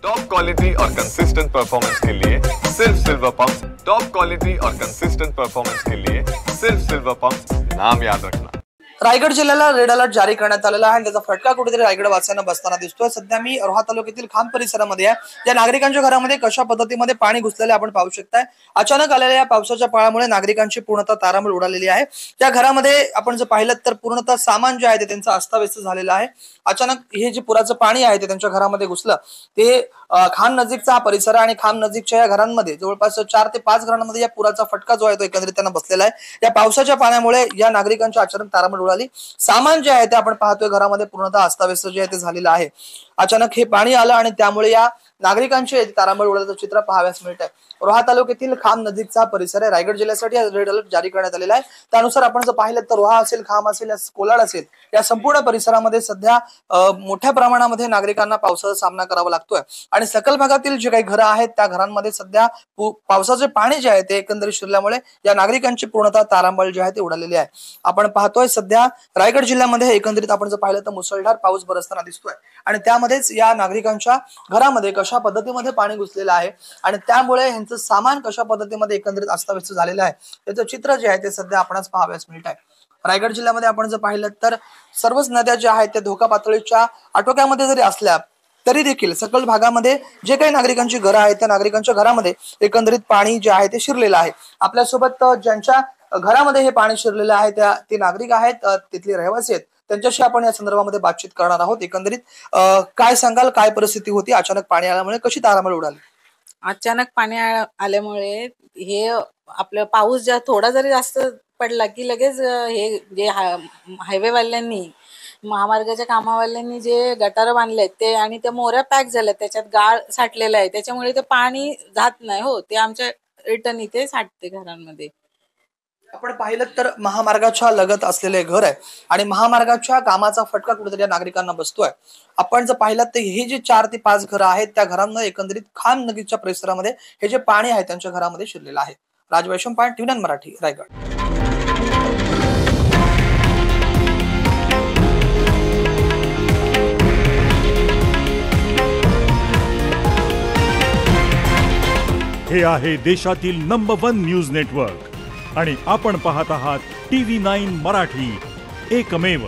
Top quality और consistent performance के लिए सिर्फ सिल्वर पंप्स। टॉप क्वालिटी और कंसिस्टेंट परफॉर्मेंस के लिए सिर्फ सिल्वर पंप्स, नाम याद रखना। रायगड जिल्ह्याला रेड अलर्ट जारी करण्यात आलेला आहे आणि त्याचा फटका कुठेतरी रायगड वासियांना बसताना दिसतोय। सध्या मी रोहा तालुक्यातील खाम परिसरामध्ये आहे। या नागरिकांच्या घरामध्ये कशा पद्धतीमध्ये पाणी घुसलेले आपण पाहू शकताय। अचानक आलेल्या या पावसाच्या पाण्यामुळे नागरिकांची पूर्णतः तारांबळ उडालेली आहे। त्या घरामध्ये आपण जर पाहिलं तर पूर्णतः सामान जे आहे ते त्यांचं अस्ताव्यस्त झालेलं आहे। अचानक हे जे पुराचं पाणी आहे ते त्यांच्या घरामध्ये घुसलं। ते खाम नजीकचा हा परिसर आणि खाम नजीकच्या या घरांमध्ये जवळपास 4 ते 5 घरांमध्ये या पुराचा फटका जो आहे तो एकंदरीत त्यांना बसलेला आहे। या पावसाच्या पाण्यामुळे या नागरिकांच्या अचानक तारांबळ उडाली। सामान जे आहे ते आपण पाहतोय घरामध्ये पूर्णतः अस्ताव्यस्त जे आहे ते झालेलं आहे। अचानक हे पाणी आलं आणि त्यामुळे या नागरिकांचे तारांबळ उडाल्याचं चित्र पाहावयास मिळत आहे। रोहा तालुक्यातील खाम नजीकचा परिसर आहे। रायगड जिल्ह्यासाठी रेड अलर्ट जारी करण्यात आलेला आहे। त्यानुसार आपण जर पाहिलं तर रोहा असेल, खाम असेल, कोलाड असेल, या संपूर्ण परिसरामध्ये सध्या मोठ्या प्रमाणामध्ये नागरिकांना पावसाचा सामना करावा लागतोय आणि सकल भागातील जे काही घरं आहेत त्या घरांमध्ये सध्या पावसाचे पाणी जे आहे ते एकंदरीत शिरल्यामुळे या नागरिकांची पूर्णतः तारांबळ जे आहे ते उडालेली आहे। आपण पाहतोय सध्या रायगड जिल्ह्यामध्ये एकंदरीत आपण जर पाहिलं तर मुसळधार पाऊस बरसताना दिसतोय आणि त्यामध्येच या नागरिकांच्या घरामध्ये कशा पद्धतीमध्ये पाणी घुसलेलं आहे आणि त्यामुळे यांचं सामान कशा पद्धतीमध्ये एकंदरीत अस्ताव्यस्त झालेलं आहे त्याचं चित्र जे आहे ते सध्या आपणास पाहावयास मिळत आहे। रायगड जिल्ह्यामध्ये आपण जर पाहिलं तर सर्वच नद्या ज्या आहेत त्या धोका पातळीच्या आटोक्यामध्ये जरी असल्या तरी देखील सकल भागामध्ये जे काही नागरिकांची घरं आहेत त्या नागरिकांच्या घरामध्ये एकंदरीत पाणी जे आहे ते शिरलेलं आहे। आपल्यासोबत ज्यांच्या घरामध्ये हे पाणी शिरलेलं आहे ते नागरिक आहेत, तिथले रहिवासी आहेत, त्यांच्याशी आपण या संदर्भामध्ये बातचीत करणार आहोत। एकंदरीत काय सांगाल, काय परिस्थिती होती, अचानक पाणी आल्यामुळे कशी तारांबळ उडाली? अचानक पाणी आल्यामुळे हे आपलं पाऊस ज्या थोडा जरी जास्त पडला की लगेच हे जे हायवेवाल्यांनी महामार्गाच्या कामावाल्यांनी जे गटार बांधलेत ते आणि त्या मोऱ्या पॅक झाल्यात, त्याच्यात गाळ साठलेला आहे, त्याच्यामुळे ते पाणी जात नाही हो, ते आमच्या रिटर्न इथे साठते घरांमध्ये। आपण पाहिलं तर महामार्गाच्या लगत असलेले घर आहे आणि महामार्गाच्या कामाचा फटका कुठेतरी या नागरिकांना बसतोय। आपण जर पाहिलं तर हे जे 4 ते 5 घरं आहेत त्या घरांना एकंदरीत खाम नदीच्या परिसरामध्ये हे जे पाणी आहे त्यांच्या घरामध्ये शिरलेलं आहे। राजवैशम पाण, टीव्ही9 मराठी, रायगड। हे आहे देशातील नंबर 1 न्यूज नेटवर्क आणि आपण पाहत आहात टीव्ही 9 मराठी, एकमेव।